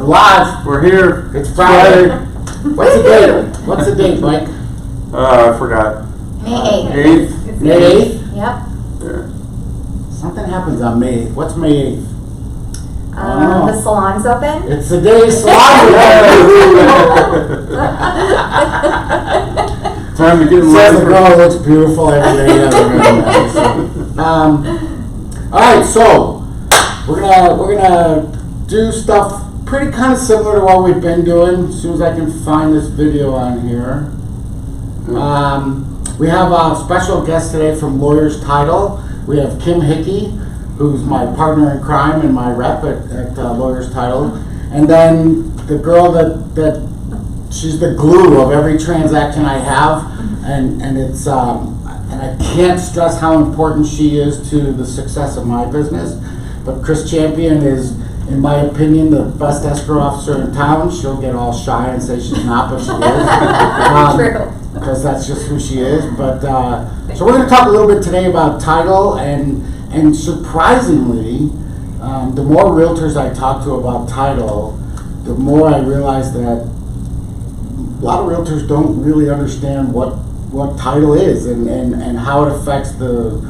We're live. We're here. It's Friday. What's the date? What's the date, Mike? I forgot. May 8th. 8th? May 8th? Yep. Yeah. Something happens on May 8th. What's May 8th? The salon's open. It's the day salon is Time to get in Says the line. girl looks beautiful every day. All right, so we're gonna do stuff pretty kind of similar to what we've been doing. As soon as I can find this video on here. We have a special guest today from Lawyers Title. We have Kim Hickey, who's my partner in crime and my rep at Lawyers Title. And then the girl that she's the glue of every transaction I have, and it's and I can't stress how important she is to the success of my business. But Chris Champion is, in my opinion, the best escrow officer in town. She'll get all shy and say she's not, but she is. True. Because that's just who she is. But so we're going to talk a little bit today about title, and surprisingly, the more realtors I talk to about title, the more I realize that a lot of realtors don't really understand what title is and how it affects the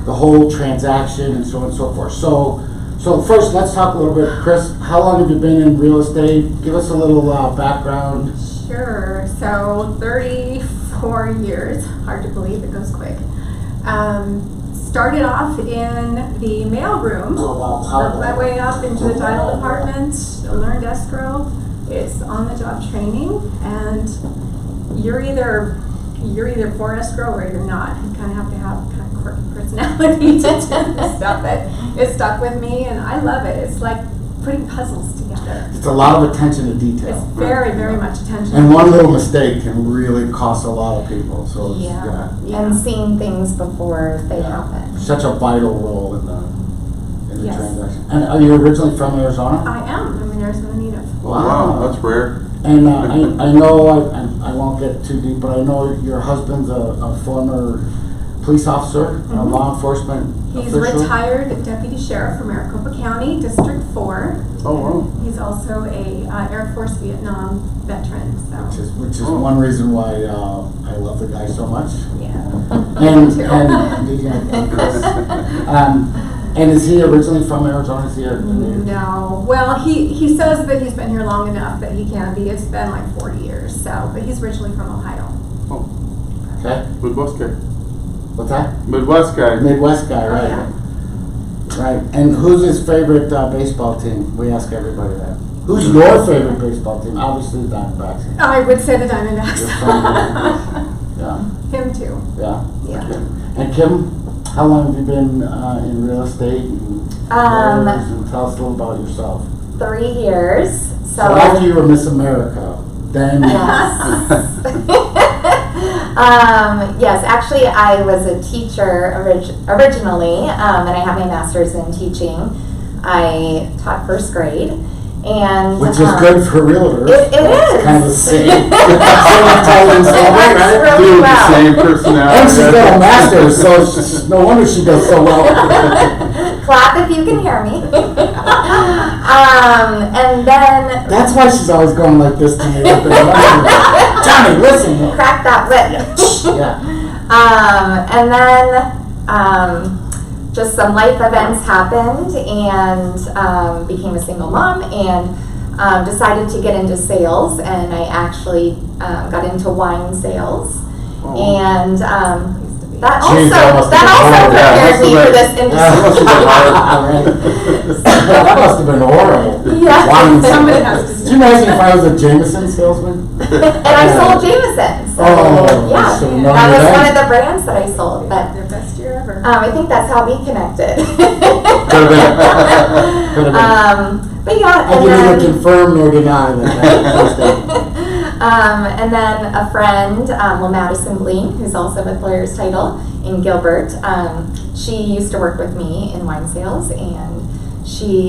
whole transaction and so on and so forth. So first, let's talk a little bit. Chris, how long have you been in real estate? Give us a little background. Sure. So 34 years. Hard to believe, it goes quick. Started off in the mailroom, worked my way up into the title department, learned escrow. It's on-the-job training, and you're either for escrow or you're not. You kind of have to have kind of quirky personality to do this stuff. But it stuck with me, and I love it. It's like putting puzzles together. It's a lot of attention to detail. It's very, very much attention. And one little mistake can really cost a lot of people. So it's, Yeah. And seeing things before they happen. such a vital role in the Yes. transaction. And are you originally from Arizona? I am. I'm an Arizona native. Wow, that's rare. And I know I won't get too deep, but I know your husband's a former police officer, a law enforcement He's official. retired deputy sheriff from Maricopa County, District 4. Oh, wow. He's also a Air Force Vietnam veteran. So Which is one reason why I love the guy so much. yeah. And Chris. And is he originally from Arizona? Is he a native? No. Well, he says that he's been here long enough that he can be. It's been like 40 years. So, but he's originally from Ohio. Oh, Okay. Midwest guy. What's that? Midwest guy. Midwest guy, right? yeah. Right. And who's his favorite baseball team? We ask everybody that. Who's your favorite baseball team? Obviously, the Diamondbacks. I would say the Diamondbacks. Yeah. Him too. Yeah. Yeah. Okay. And Kim, how long have you been in real estate? And tell us a little about yourself. 3 years. So after you were Miss America, then Yes, actually I was a teacher originally, and I have my master's in teaching. I taught first grade, and which is good for realtors. It It's is. kind of the same. Intelligence level, works right? really Dude, well. the same And personality. she's got a master's, so it's no wonder she does so well. Clap if you can hear me. And then That's why she's always going like this to me. Johnny, listen. crack that whip. Yeah. And then just some life events happened, and became a single mom, and decided to get into sales, and I actually got into wine sales, and that Jeez, also that must have been prepared me for this industry. That must have been horrible. Yeah. Wine Somebody sales. has to. Can you imagine if I was a Jameson salesman? And I sold Jameson. So, Oh, yeah, so no that was way. one of the brands that I sold. But Their best year ever. I think that's how we connected. Could have been. Could have been. But yeah, I can neither confirm nor deny that. and then a friend, Madison Bleen, who's also with Lawyers Title in Gilbert. She used to work with me in wine sales, and she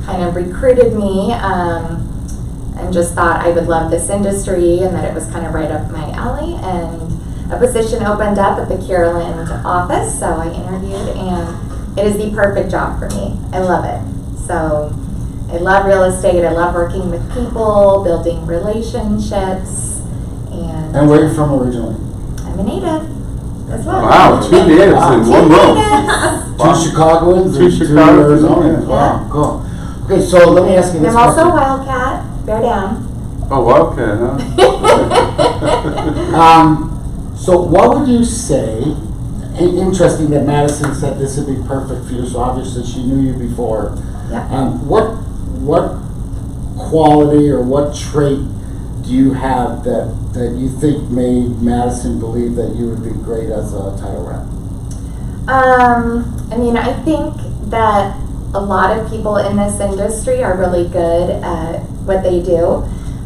kind of recruited me and just thought I would love this industry and that it was kind of right up my alley. And a position opened up at the Kierland office, so I interviewed, and it is the perfect job for me. I love it. So I love real estate. I love working with people, building relationships, and And where are you from originally? I'm a native as well. Wow, 2 natives Wow. in one room. Natives. Wow. 2 Chicagoans Two and 2 Chicagoans. Arizonans. Wow, cool. Okay, so let me ask you this I'm also a question. wildcat. Bear down. Oh, Wildcat, huh? So what would you say, interesting that Madison said this would be perfect for you, so obviously she knew you before. Yeah. What quality or what trait do you have that you think made Madison believe that you would be great as a title rep? I mean, I think that a lot of people in this industry are really good at what they do,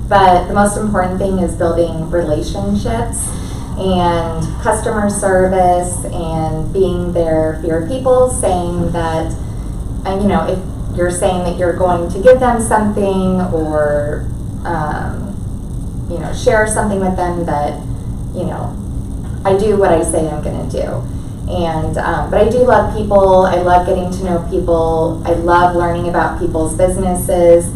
but the most important thing is building relationships and customer service and being there for your people, saying that, you know, if you're saying that you're going to give them something or, you know, share something with them that, you know, I do what I say I'm going to do. And, but I do love people. I love getting to know people. I love learning about people's businesses.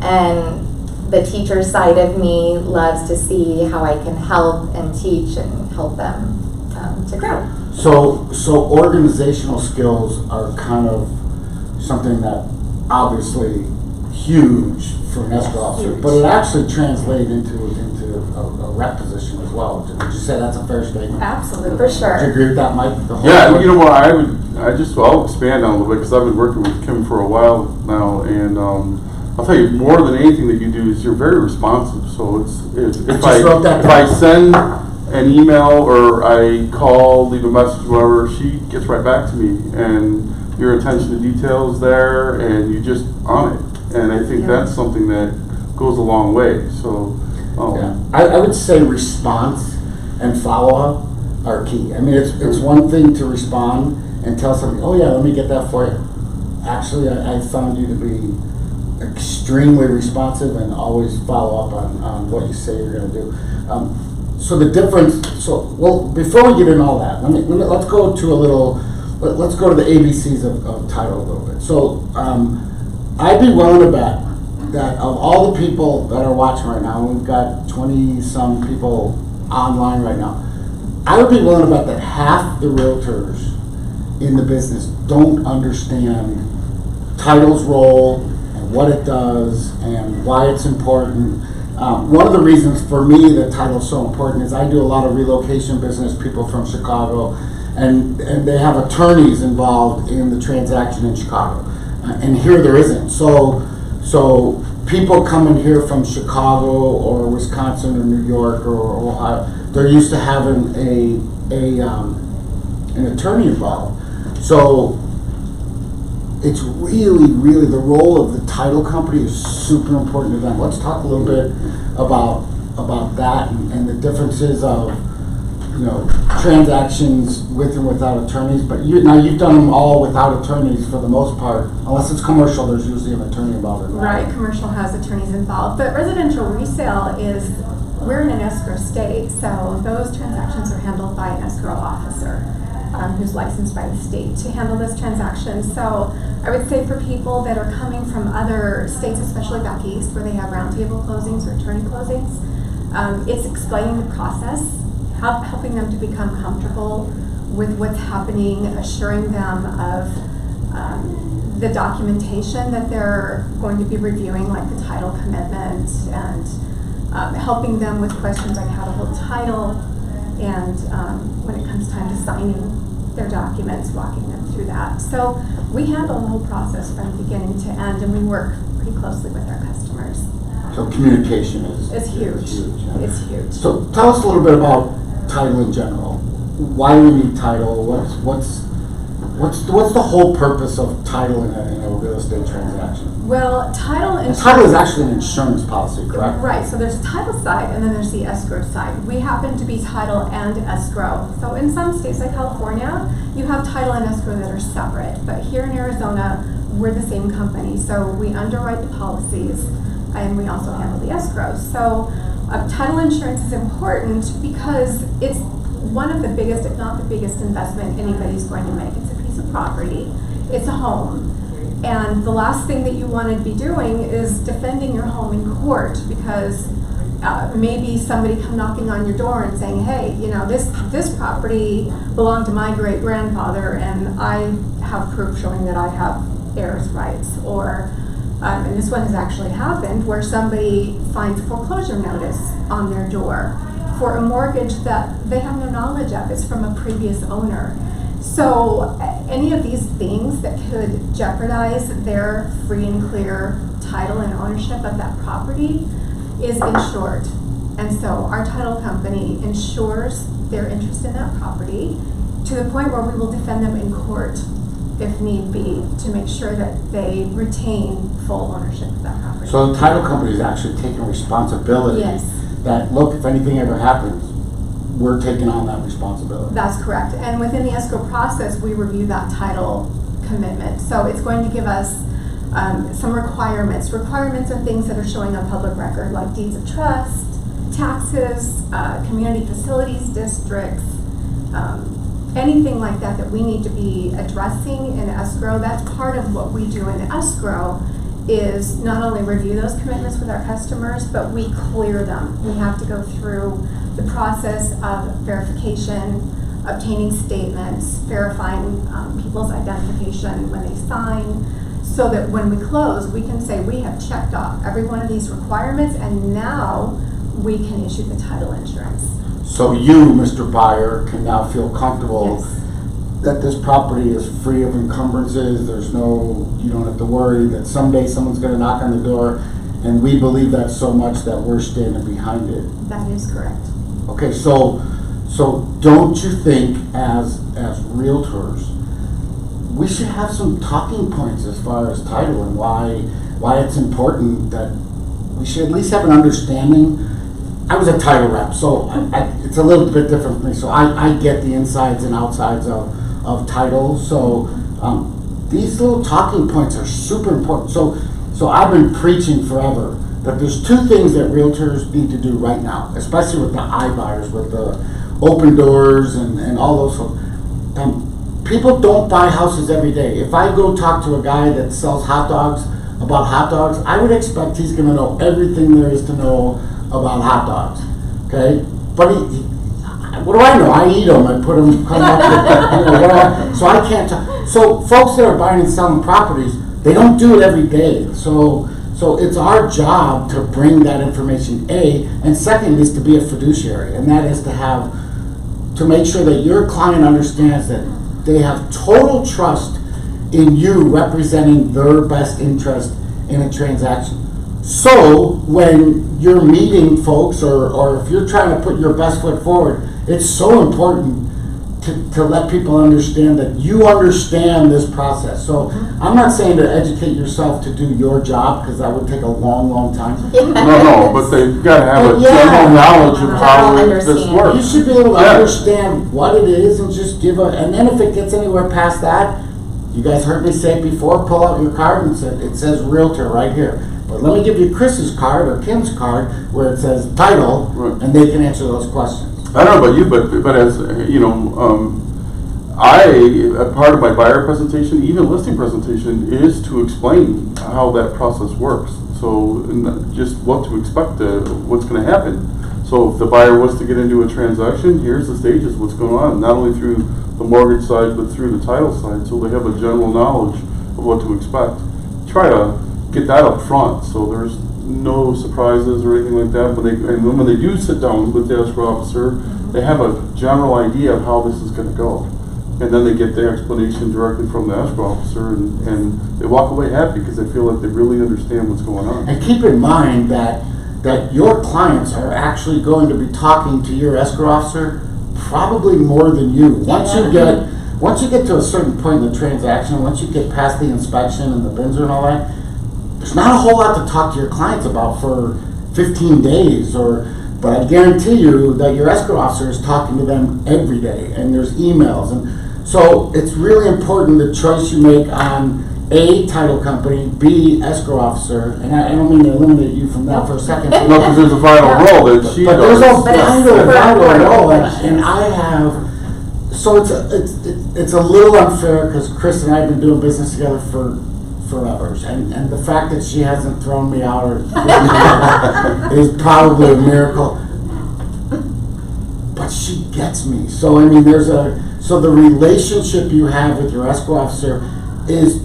And the teacher side of me loves to see how I can help and teach and help them to grow. So organizational skills are kind of something that obviously huge for an escrow officer, but it actually translates into a rep position as well. Would you say that's a fair statement? Absolutely. For Do you sure. agree with that, Mike? The whole Yeah, you know what, I'll expand on it a little bit, because I've been working with Kim for a while now, and I'll tell you, more than anything that you do is you're very responsive. So if I send an email or I call, leave a message, whatever, she gets right back to me, and your attention to detail is there, and you just on it. And I think that's something that goes a long way. So, I would say response and follow-up are key. I mean, it's one thing to respond and tell somebody, oh yeah, let me get that for you. Actually, I found you to be extremely responsive and always follow up on what you say you're going to do. So the difference, well, before we get into all that, let's go to the ABCs of title a little bit. So I'd be willing to bet that of all the people that are watching right now, we've got 20-some people online right now, I would be willing to bet that half the realtors in the business don't understand title's role and what it does and why it's important. One of the reasons for me that title is so important is I do a lot of relocation business, people from Chicago, and they have attorneys involved in the transaction in Chicago. And here there isn't. So people coming here from Chicago or Wisconsin or New York or Ohio, they're used to having an attorney involved. So it's really the role of the title company is super important to them. Let's talk a little bit about that and the differences of, you know, transactions with and without attorneys. But you've done them all without attorneys for the most part. Unless it's commercial, there's usually an attorney involved. Right, commercial has attorneys involved, but residential resale we're in an escrow state, so those transactions are handled by an escrow officer who's licensed by the state to handle this transaction. So I would say for people that are coming from other states, especially back east where they have roundtable closings or attorney closings, it's explaining the process, helping them to become comfortable with what's happening, assuring them of the documentation that they're going to be reviewing, like the title commitment, and helping them with questions like how to hold title, and when it comes time to signing their documents, walking them through that. So we handle the whole process from beginning to end, and we work pretty closely with our customers. So communication is huge. Yeah. It's huge. So tell us a little bit about title in general. Why do we need title? What's the whole purpose of title in a real estate transaction? Well, title And title is actually an insurance policy, correct? Right, so there's the title side and then there's the escrow side. We happen to be title and escrow. So in some states like California, you have title and escrow that are separate. But here in Arizona, we're the same company. So we underwrite the policies and we also handle the escrow. So title insurance is important because it's one of the biggest, if not the biggest investment anybody's going to make. It's a piece of property. It's a home. And the last thing that you want to be doing is defending your home in court, because maybe somebody come knocking on your door and saying, hey, you know, this property belonged to my great grandfather and I have proof showing that I have heirs' rights. Or, and this one has actually happened, where somebody finds a foreclosure notice on their door for a mortgage that they have no knowledge of. It's from a previous owner. So any of these things that could jeopardize their free and clear title and ownership of that property is insured. And so our title company insures their interest in that property to the point where we will defend them in court if need be, to make sure that they retain full ownership of that property. So the title company is actually taking responsibility. Yes. That, look, if anything ever happens, we're taking on that responsibility. That's correct. And within the escrow process, we review that title commitment. So it's going to give us some requirements. Requirements are things that are showing on public record, like deeds of trust, taxes, community facilities districts, anything like that that we need to be addressing in escrow. That's part of what we do in escrow, is not only review those commitments with our customers, but we clear them. We have to go through the process of verification, obtaining statements, verifying people's identification when they sign, so that when we close, we can say we have checked off every one of these requirements, and now we can issue the title insurance. So you, Mr. Buyer, can now feel comfortable Yes. that this property is free of encumbrances. There's no, you don't have to worry that someday someone's going to knock on the door, and we believe that so much that we're standing behind it. That is correct. Okay, so don't you think as realtors, we should have some talking points as far as title and why it's important, that we should at least have an understanding. I was a title rep, so it's a little bit different for me. So I get the insides and outsides of title. So these little talking points are super important. So I've been preaching forever that there's two things that realtors need to do right now, especially with the iBuyers, with the open doors and all those. People don't buy houses every day. If I go talk to a guy that sells hot dogs about hot dogs, I would expect he's going to know everything there is to know about hot dogs. Okay, but what do I know? I eat them. I put them. Come up with, so I can't. So folks that are buying and selling properties, they don't do it every day. So it's our job to bring that information, A, and second is to be a fiduciary, and that is to make sure that your client understands that they have total trust in you representing their best interest in a transaction. So when you're meeting folks, or if you're trying to put your best foot forward, it's so important to let people understand that you understand this process. So I'm not saying to educate yourself to do your job, because that would take a long, long time. No, but they've got to have a general knowledge of how this works. You should be able to understand what it is and just and then if it gets anywhere past that, you guys heard me say it before, pull out your card and it says realtor right here. But let me give you Chris's card or Kim's card where it says title, right, and they can answer those questions. I don't know about you, but as you know, a part of my buyer presentation, even listing presentation, is to explain how that process works. So just what to expect, what's going to happen. So if the buyer was to get into a transaction, here's the stages, what's going on, not only through the mortgage side, but through the title side, so they have a general knowledge of what to expect. Try to get that up front, so there's no surprises or anything like that. When they do sit down with the escrow officer, they have a general idea of how this is going to go, and then they get the explanation directly from the escrow officer, and they walk away happy because they feel like they really understand what's going on. And keep in mind that your clients are actually going to be talking to your escrow officer probably more than you. Once you get to a certain point in the transaction, once you get past the inspection and the bins and all that, there's not a whole lot to talk to your clients about for 15 days. But I guarantee you that your escrow officer is talking to them every day, and there's emails. And so it's really important the choice you make on A, title company, B, escrow officer. And I don't mean to eliminate you from that for a second. No, because there's a vital role that she But does. there's a vital role, and I have. So it's a little unfair because Chris and I have been doing business together for forever. And the fact that she hasn't thrown me out or is probably a miracle. But she gets me. So I mean, so the relationship you have with your escrow officer is,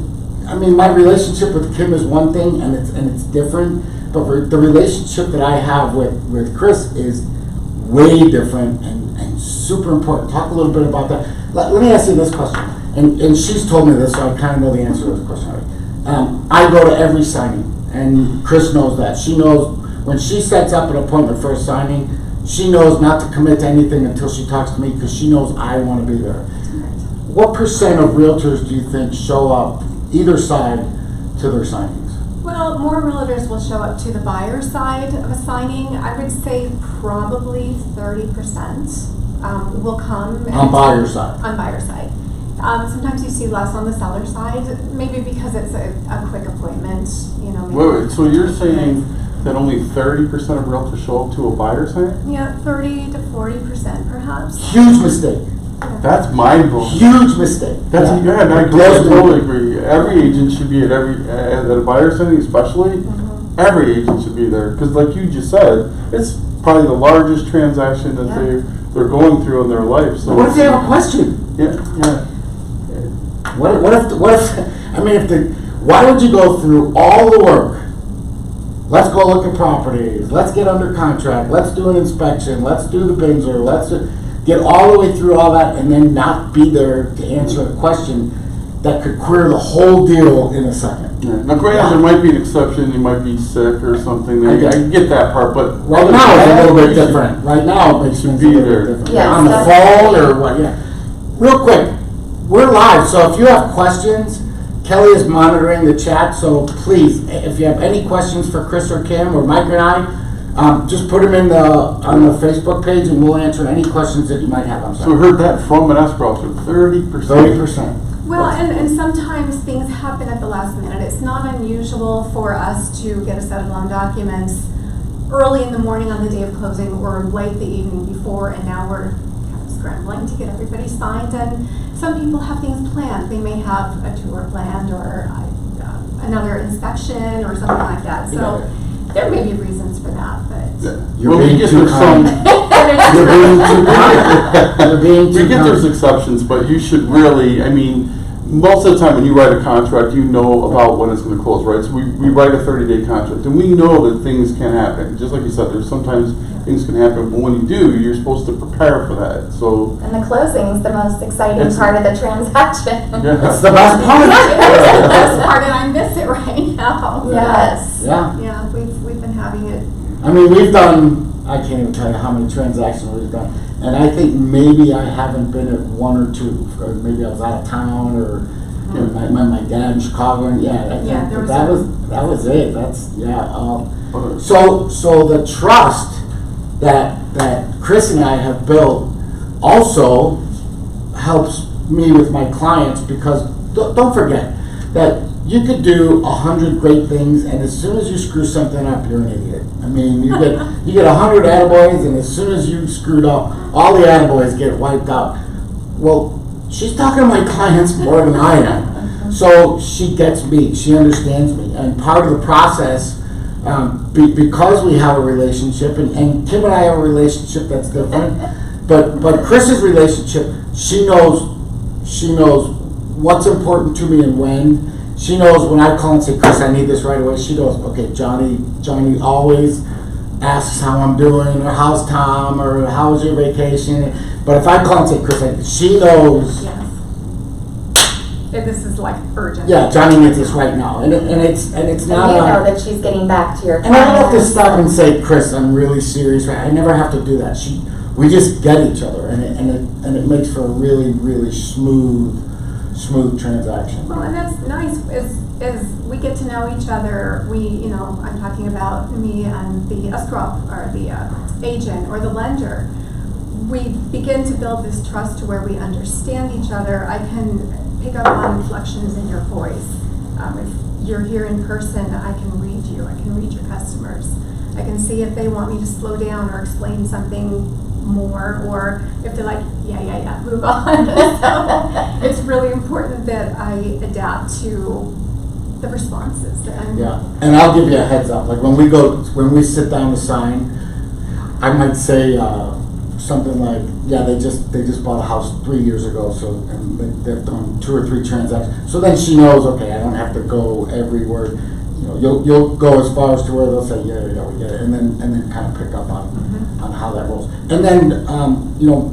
I mean, my relationship with Kim is one thing, and it's different. But the relationship that I have with Chris is way different and super important. Talk a little bit about that. Let me ask you this question, and she's told me this, so I kind of know the answer to this question already. I go to every signing, and Chris knows that. She knows when she sets up an appointment for a signing, she knows not to commit to anything until she talks to me because she knows I want to be there. What percent of realtors do you think show up either side to their signings? Well, more realtors will show up to the buyer side of a signing. I would say probably 30% will come. On buyer side? On buyer side. Sometimes you see less on the seller side, maybe because it's a quick appointment, you know. Wait, so you're saying that only 30% of realtors show up to a buyer sign? Yeah, 30 to 40% perhaps. Huge mistake. That's mind-blowing. Huge mistake. That's I totally agree. Every agent should be at a buyer signing, especially. Every agent should be there because, like you just said, it's probably the largest transaction that they're going through in their life. So what if they have a question? Yeah. What if I mean, why would you go through all the work? Let's go look at properties. Let's get under contract. Let's do an inspection. Let's do the Binzer. Let's get all the way through all that and then not be there to answer a question that could queer the whole deal in a second. Yeah. Now, granted, there might be an exception. You might be sick or something. I get that part, but right now it's a little bit different. Right now it makes things a little bit different. Yes, on the phone or what? Yeah. Real quick, we're live, so if you have questions, Kelly is monitoring the chat. So please, if you have any questions for Chris or Kim or Mike and I, just put them on the Facebook page, and we'll answer any questions that you might have. I'm sorry. So we heard that from an escrow officer, 30%. 30%. Well, and sometimes things happen at the last minute. It's not unusual for us to get a set of loan documents early in the morning on the day of closing or late the evening before, and now we're kind of scrambling to get everybody signed. And some people have things planned. They may have a tour planned or another inspection or something like that. So there may be reasons for that, but You're being too kind. You're being too kind. You're being too We get kind. those exceptions, but you should really, I mean, most of the time when you write a contract, you know about when it's going to close, right? So we write a 30-day contract, and we know that things can happen. Just like you said, there's sometimes things can happen, but when you do, you're supposed to prepare for that. So. And the closing's the most exciting part of the transaction. Yeah. That's the best part. that's the best part, and I miss it right now. Yes. Yeah. Yeah, we've been having it. I mean, we've done, I can't even tell you how many transactions we've done. And I think maybe I haven't been at one or two. Or maybe I was out of town or my dad in Chicago. And that was it. That's, So the trust that Chris and I have built also helps me with my clients because don't forget that you could do 100 great things, and as soon as you screw something up, you're an idiot. I mean, you get 100 attaboys, and as soon as you screwed up, all the attaboys get wiped out. Well, she's talking to my clients more than I am, so she gets me, she understands me, and part of the process, because we have a relationship, and Kim and I have a relationship that's different, but Chris's relationship, she knows what's important to me and when. She knows when I call and say, Chris, I need this right away. She goes, okay, Johnny always asks how I'm doing, or how's Tom, or how was your vacation. But if I call and say, Chris, she knows. Yes. This is like urgent. Yeah, Johnny needs this right now, and it's not. And you know that she's getting back to your And I don't have to clients. stop and say, Chris, I'm really serious. Right? I never have to do that. We just get each other, and it makes for a really, really smooth transaction. Well, and that's nice is we get to know each other. I'm talking about me and the escrow or the agent or the lender. We begin to build this trust to where we understand each other. I can pick up on inflections in your voice. If you're here in person, I can read you. I can read your customers. I can see if they want me to slow down or explain something more, or if they're like, yeah, move on. So it's really important that I adapt to the responses. Yeah, and I'll give you a heads up, like when we sit down to sign, I might say, something like, yeah, they just bought a house 3 years ago, so, and they've done 2 or 3 transactions. So then she knows, okay, I don't have to go every word. You know, you'll go as far as to where they'll say, yeah, we get it, and then kind of pick up on how that rolls. And then, you know,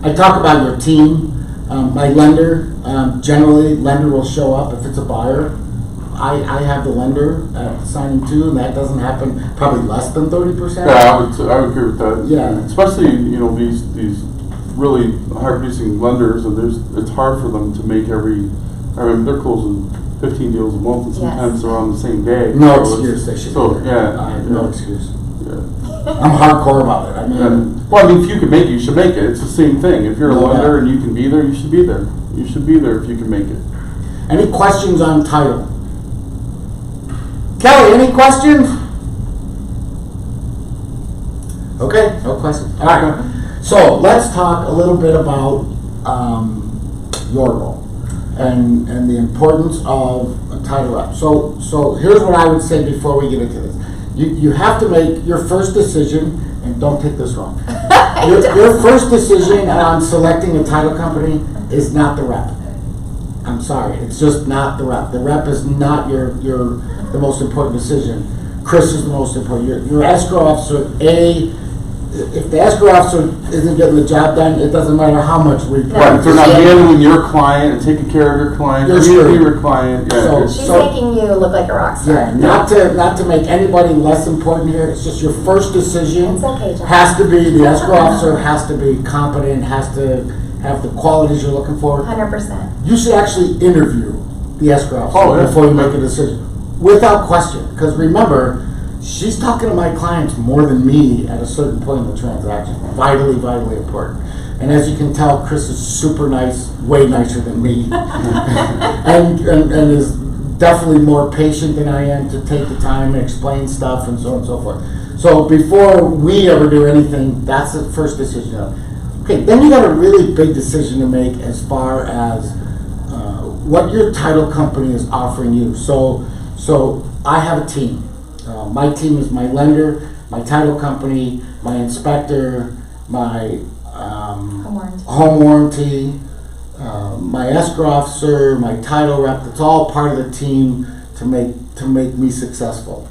I talk about your team. My lender, generally, lender will show up if it's a buyer. I have the lender signing too, and that doesn't happen probably less than 30%. Yeah, I would agree with that. Yeah. Especially, you know, these really high producing lenders, and it's hard for them to make I mean, they're closing 15 deals a month, and sometimes they're on the same day. No excuse, they should so, be there. yeah. I have no excuse. Yeah. I'm hardcore about it. I mean, well, I mean, if you can make it, you should make it. It's the same thing. If you're a lender and you can be there, you should be there. You should be there if you can make it. Any questions on title? Kelly, any questions? Okay, no questions. All right. So let's talk a little bit about your role and the importance of a title rep. So here's what I would say before we get into this. You have to make your first decision, and don't take this wrong. Your first decision on selecting a title company is not the rep. I'm sorry, it's just not the rep. The rep is not the most important decision. Chris is the most important. Your escrow officer, if the escrow officer isn't getting the job done, it doesn't matter how much we pay. Right, if they're not handling your client and taking care of your client, your client. Yeah. She's making you look like a rock star. Yeah, not to make anybody less important here. It's just your first decision. It's okay, John. Has to be, the escrow officer has to be competent, has to have the qualities you're looking for. 100%. You should actually interview the escrow officer before you make a decision, without question. Because remember, she's talking to my clients more than me at a certain point in the transaction. Vitally, vitally important. And as you can tell, Chris is super nice, way nicer than me, and is definitely more patient than I am to take the time and explain stuff and so on and so forth. So before we ever do anything, that's the first decision. Okay, then you got a really big decision to make as far as what your title company is offering you. So I have a team. My team is my lender, my title company, my inspector, my home warranty, my escrow officer, my title rep. It's all part of the team to make me successful.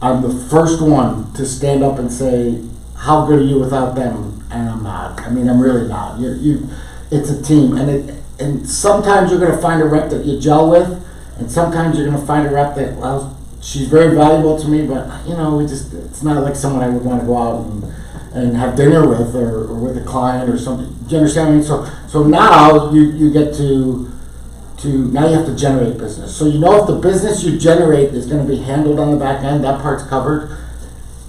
I'm the first one to stand up and say, how good are you without them? And I'm not. I mean, I'm really not. It's a team, and sometimes you're going to find a rep that you gel with, and sometimes you're going to find a rep that, well, she's very valuable to me, but you know, it's not like someone I would want to go out and have dinner with or with a client or something. Do you understand what I mean? So now you get to now you have to generate business. So you know if the business you generate is going to be handled on the back end, that part's covered.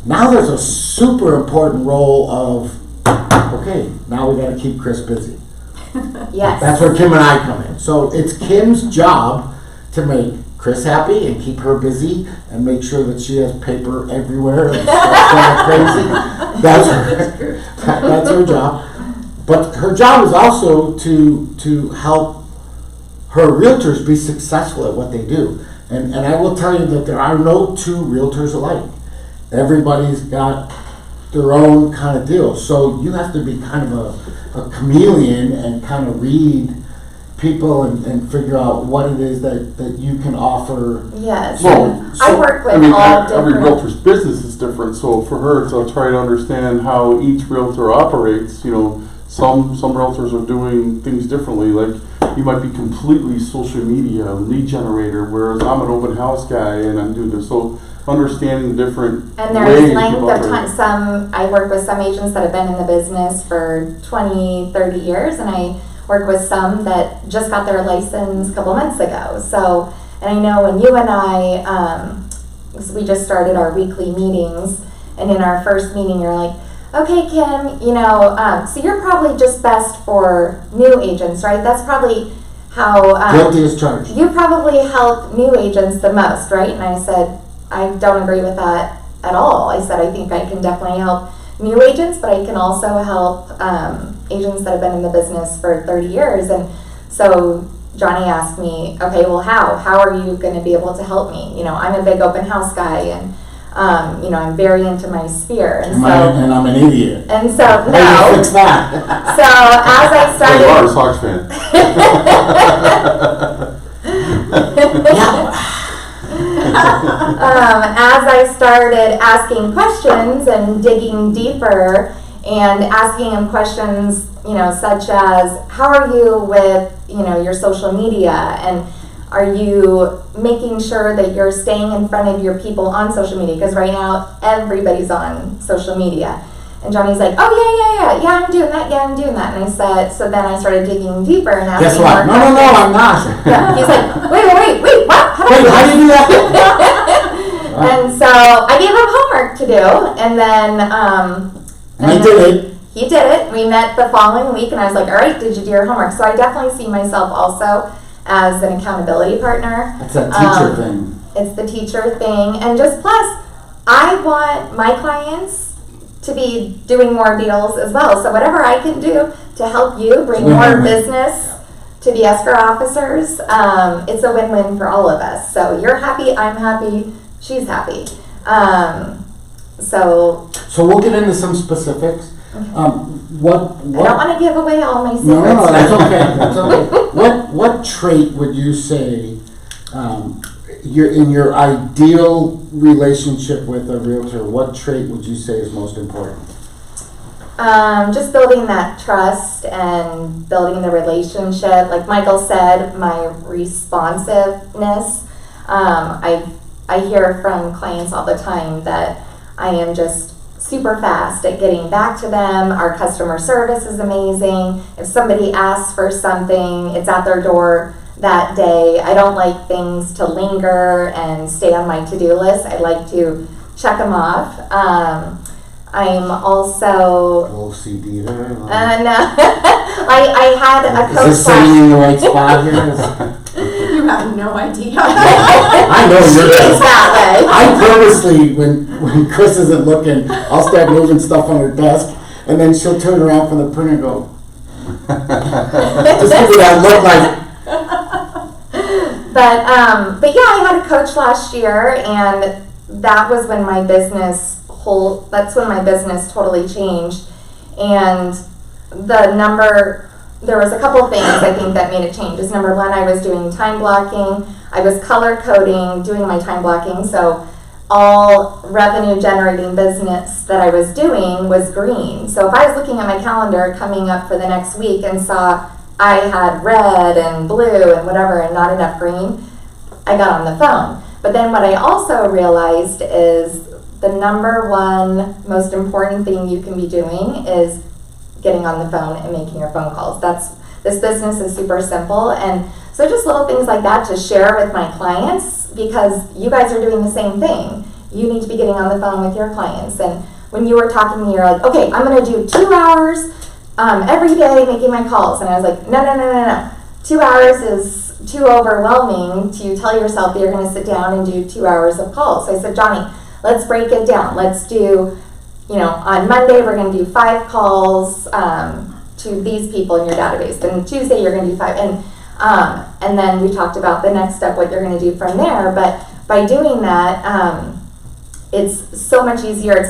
Now there's a super important role of, okay, now we got to keep Chris busy. Yes. That's where Kim and I come in. So it's Kim's job to make Chris happy and keep her busy and make sure that she has paper everywhere and stuff like crazy. That's her job. But her job is also to help her realtors be successful at what they do. And I will tell you that there are no two realtors alike. Everybody's got their own kind of deal. So you have to be kind of a chameleon and kind of read people and figure out what it is that you can offer. Yes. Well, I work with all different. Every realtor's business is different, so for her to try to understand how each realtor operates, you know, some realtors are doing things differently. Like you might be completely social media lead generator, whereas I'm an open house guy and I'm doing this. So understanding the different and there's length of time. I work with some agents that have been in the business for 20, 30 years, and I work with some that just got their license a couple months ago. So, and I know when you and I, we just started our weekly meetings, and in our first meeting, you're like, okay, Kim, you know, so you're probably just best for new agents, right? That's probably how guilty as charged. You probably help new agents the most, right? And I said, I don't agree with that at all. I said, I think I can definitely help new agents, but I can also help agents that have been in the business for 30 years. And so Johnny asked me, okay, well, how are you going to be able to help me? You know, I'm a big open house guy, and you know, I'm very into my sphere, and and I'm an idiot. And so How do you fix that? So as I started, you are a Sox fan. As I started asking questions and digging deeper and asking him questions, you know, such as, how are you with, you know, your social media, and are you making sure that you're staying in front of your people on social media? Because right now everybody's on social media. And Johnny's like, oh yeah, I'm doing that. And I said, so then I started digging deeper and asking. Guess what? No, I'm not. Yeah, he's like, wait, what? How do you do that? And so I gave him homework to do, and then and he did it. He did it. We met the following week, and I was like, all right, did you do your homework? So I definitely see myself also as an accountability partner. That's a teacher thing. It's the teacher thing, and just plus, I want my clients to be doing more deals as well. So whatever I can do to help you bring more business to the escrow officers, it's a win-win for all of us. So you're happy, I'm happy, she's happy. So we'll get into some specifics. What I don't want to give away all my secrets. No, that's okay. That's okay. What trait would you say you're in your ideal relationship with a realtor? What trait would you say is most important? Just building that trust and building the relationship. Like Michael said, my responsiveness. I hear from clients all the time that I am just super fast at getting back to them. Our customer service is amazing. If somebody asks for something, it's at their door that day. I don't like things to linger and stay on my to-do list. I like to check them off. I'm also OCD there. no. I had a coach. Is this sitting in the right spot here? You have no idea. I know you're that way. I purposely, when Chris isn't looking, I'll start moving stuff on her desk, and then she'll turn around from the printer and go, just give me that look like. But yeah, I had a coach last year, and that was when my business totally changed. And there was a couple things I think that made it change. Is number one, I was doing time blocking. I was color coding, doing my time blocking. So all revenue generating business that I was doing was green. So if I was looking at my calendar coming up for the next week and saw I had red and blue and whatever and not enough green, I got on the phone. But then what I also realized is the number one most important thing you can be doing is getting on the phone and making your phone calls. This business is super simple, and so just little things like that to share with my clients, because you guys are doing the same thing. You need to be getting on the phone with your clients. And when you were talking to me, you're like, okay, I'm going to do 2 hours every day making my calls. And I was like, no. 2 hours is too overwhelming to tell yourself that you're going to sit down and do 2 hours of calls. So I said, Johnny, let's break it down. Let's do, on Monday we're going to do 5 calls to these people in your database. And Tuesday you're going to do 5. And then we talked about the next step, what you're going to do from there. But by doing that, it's so much easier. If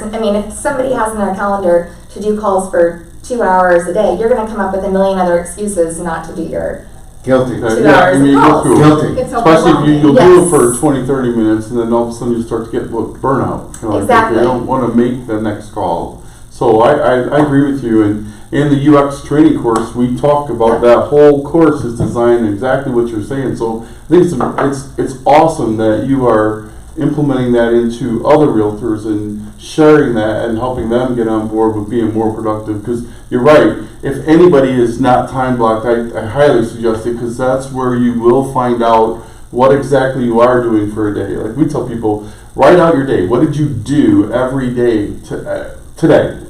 somebody has in their calendar to do calls for 2 hours a day, you're going to come up with a million other excuses not to do your Guilty. 2 hours of calls. Guilty. Especially if you'll do it for 20, 30 minutes, and then all of a sudden you start to get burnout. Exactly. You don't want to make the next call. So I agree with you. And in the UX training course, we talk about that whole course is designed exactly what you're saying. So I think it's awesome that you are implementing that into other realtors and sharing that and helping them get on board with being more productive. Because you're right, if anybody is not time blocked, I highly suggest it, because that's where you will find out what exactly you are doing for a day. Like we tell people, write out your day. What did you do every day today?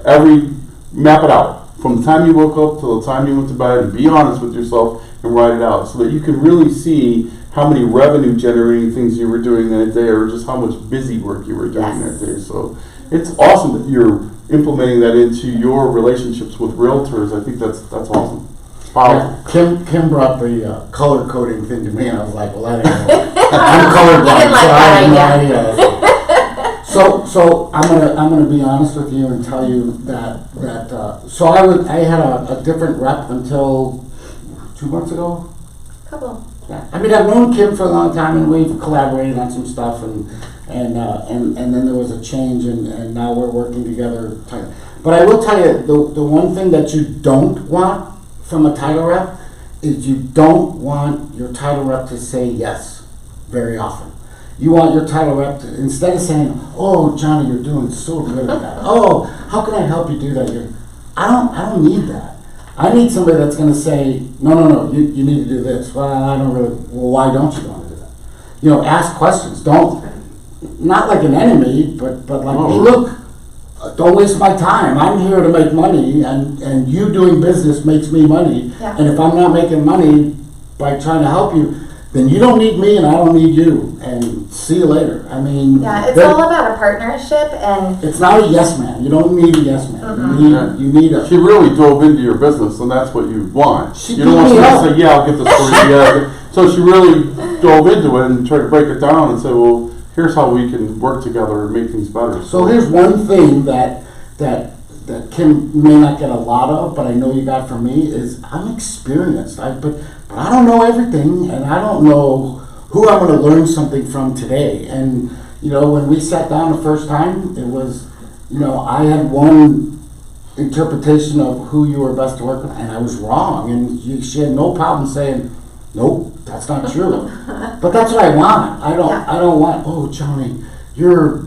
Map it out from the time you woke up till the time you went to bed, and be honest with yourself and write it out so that you can really see how many revenue generating things you were doing that day, or just how much busy work you were doing that day. So it's awesome that you're implementing that into your relationships with realtors. I think that's awesome. Wow. Kim brought the color coding thing to me, and I was like, well, that ain't I'm colorblind, You didn't like so I have no that idea. So I'm gonna be honest with you and tell you that so I had a different rep until 2 months ago. Couple. Yeah. I mean, I've known Kim for a long time, and we've collaborated on some stuff, and then there was a change, and now we're working together. But I will tell you, the one thing that you don't want from a title rep is you don't want your title rep to say yes very often. You want your title rep to, instead of saying, "Oh, Johnny, you're doing so good at that. Oh, how can I help you do that?" I don't need that. I need somebody that's going to say, no, you need to do this. Well, I don't really. Well, why don't you want to do that? You know, ask questions. Don't, not like an enemy, but like, hey, look, don't waste my time. I'm here to make money, and you doing business makes me money. Yeah. And if I'm not making money by trying to help you, then you don't need me and I don't need you. And see you later. I mean, Yeah, it's all about a partnership, and it's not a yes man. You don't need a yes man. Mm-hmm. You need a. She really dove into your business, and that's what you want. She You don't want beat me somebody to up. say, "Yeah, I'll get this for you." Yeah. So she really dove into it and tried to break it down and say, "Well, here's how we can work together and make things better." So here's one thing that Kim may not get a lot of, but I know you got from me is I'm experienced. But I don't know everything, and I don't know who I'm going to learn something from today. And you know, when we sat down the first time, it was, you know, I had one interpretation of who you were best to work with, and I was wrong. And she had no problem saying, "Nope, that's not true." But that's what I want. I don't want, "Oh, Johnny, your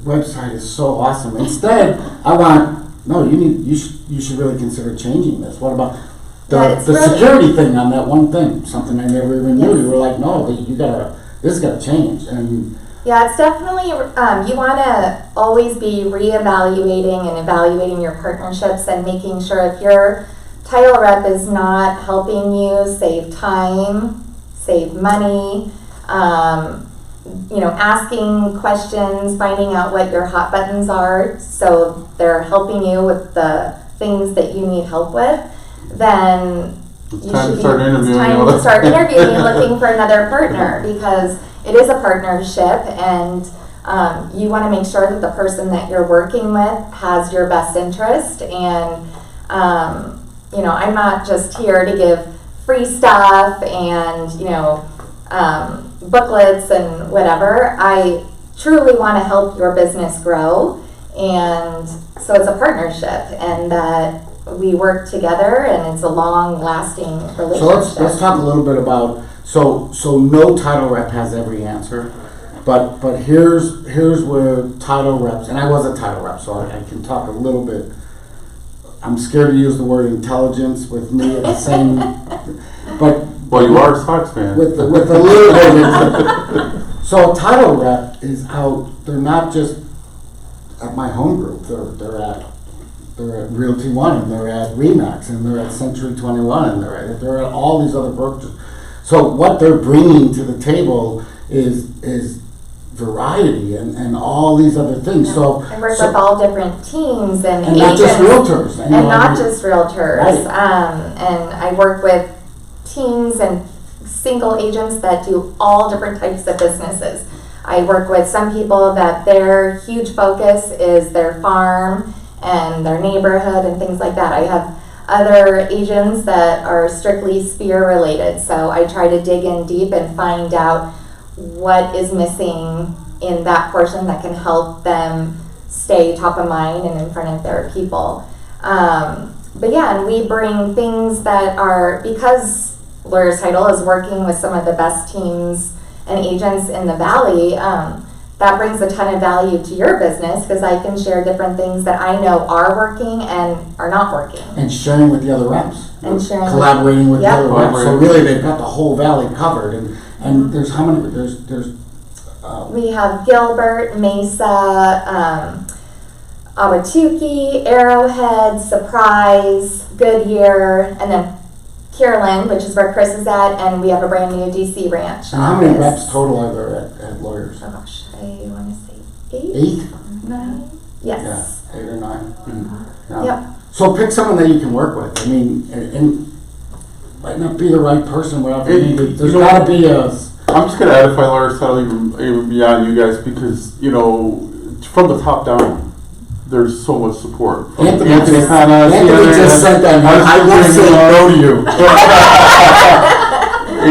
website is so awesome." Instead, I want, "No, you should really consider changing this. What about the security thing on that one thing? Something I never even knew." You were like, "No, this has got to change." And yeah, it's definitely, you want to always be reevaluating and evaluating your partnerships and making sure if your title rep is not helping you save time, save money, you know, asking questions, finding out what your hot buttons are, so they're helping you with the things that you need help with, then It's time to start interviewing. It's time to start interviewing and looking for another partner, because it is a partnership, and you want to make sure that the person that you're working with has your best interest. And you know, I'm not just here to give free stuff and, you know, booklets and whatever. I truly want to help your business grow, and so it's a partnership, and that we work together, and it's a long-lasting relationship. so let's talk a little bit about, so no title rep has every answer, but here's where title reps, and I was a title rep, so I can talk a little bit. I'm scared to use the word intelligence with me at the same, but Well, you are a Sox fan. with a little bit. So a title rep is out. They're not just at my home group. They're at Realty One, and they're at Remax, and they're at Century 21, and they're at all these other brokers. So what they're bringing to the table is variety and all these other things. Yeah. So I work with all different teams and and agents, not just realtors, and not just realtors. Right. And I work with teams and single agents that do all different types of businesses. I work with some people that their huge focus is their farm and their neighborhood and things like that. I have other agents that are strictly sphere related, so I try to dig in deep and find out what is missing in that portion that can help them stay top of mind and in front of their people. But yeah, and we bring things that are, because Lawyer's Title is working with some of the best teams and agents in the Valley, that brings a ton of value to your business, because I can share different things that I know are working and are not working. and sharing with the other reps, And sharing collaborating with the Yep. other reps. So really, they've got the whole valley covered. And there's how many? There's We have Gilbert, Mesa, Awatuki, Arrowhead, Surprise, Goodyear, and then Kierland, which is where Chris is at, and we have a brand new DC ranch. and how many office. reps total are there at Lawyers? Oh gosh, I want to say 8? 8? 9? Yes. Yeah, 8 or 9. Yep. So pick someone that you can work with. I mean, and might not be the right person, whatever you need. There's You know, gotta be a, I'm just gonna edify Laura's title even beyond you guys because, you know, from the top down, there's so much support. From Anthony Anthony just Penna, said that, I will say no to you.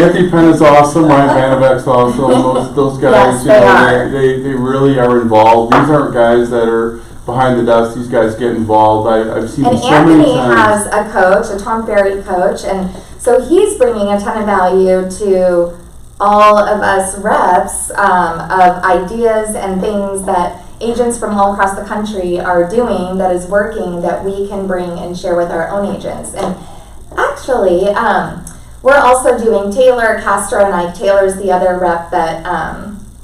Anthony Penna's awesome, Ryan Vanavek's awesome, those guys, Yes, they really are involved. These aren't guys that are behind the desk, these guys get involved. I've seen And them so many Anthony times. has a coach, a Tom Ferry coach, and so he's bringing a ton of value to all of us reps of ideas and things that agents from all across the country are doing that is working that we can bring and share with our own agents. And actually, we're also doing Taylor, Castro, and Taylor's the other rep that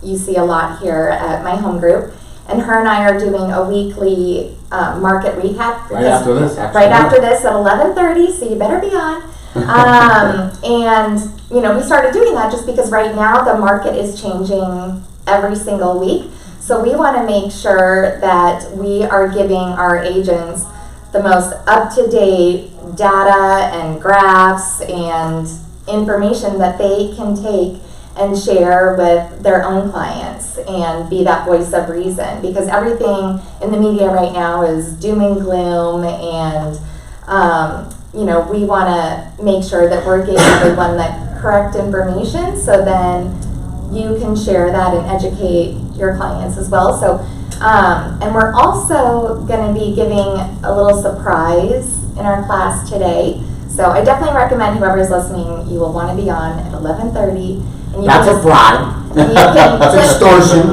you see a lot here at my home group. And her and I are doing a weekly market recap. Right after this, actually. Right after this at 11:30, so you better be on. And, you know, we started doing that just because right now the market is changing every single week. So we want to make sure that we are giving our agents the most up-to-date data and graphs and information that they can take and share with their own clients and be that voice of reason, because everything in the media right now is doom and gloom, and you know, we want to make sure that we're giving everyone the correct information so then you can share that and educate your clients as well. So and we're also going to be giving a little surprise in our class today. So I definitely recommend whoever's listening, you will want to be on at 11:30. And That's a bribe. That's extortion.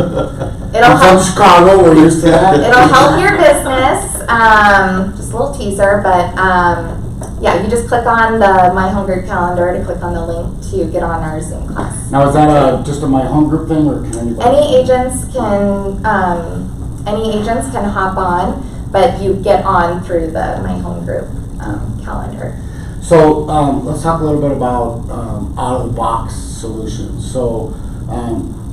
It'll I'm from Chicago, we're used to that. It'll help your business. Just a little teaser, but yeah, you just click on the My Home Group calendar to click on the link to get on our Zoom class. Now, is that just a My Home Group thing, or can anybody? Any agents can hop on, but you get on through the My Home Group calendar. So let's talk a little bit about out-of-the-box solutions. So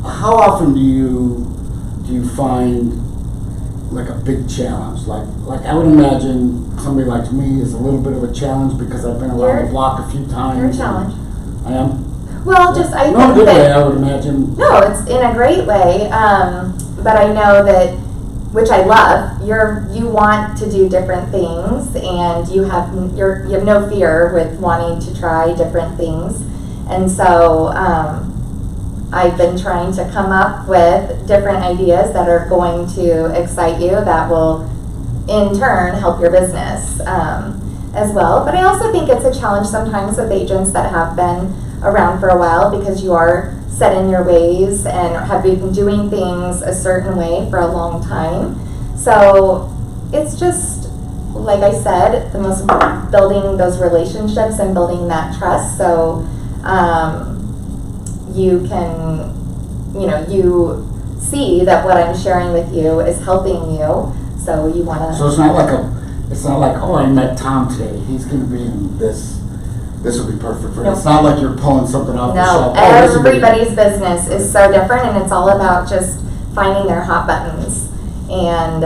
how often do you find like a big challenge? Like I would imagine somebody like me is a little bit of a challenge because I've been around the block a few times. You're a challenge. I am? Well, just I no, think a good that, way, I would imagine. No, it's in a great way. But I know that, which I love, you want to do different things, and you have no fear with wanting to try different things. And so I've been trying to come up with different ideas that are going to excite you, that will in turn help your business as well. But I also think it's a challenge sometimes with agents that have been around for a while, because you are set in your ways and have been doing things a certain way for a long time. So it's just, like I said, the most building those relationships and building that trust, so you can, you see that what I'm sharing with you is helping you, so you want to. So it's not like, oh, I met Tom today, he's going to be in this will be perfect for him. Nope. It's not like you're pulling something off the No, shelf. Oh, this will be- everybody's business is so different, and it's all about just finding their hot buttons and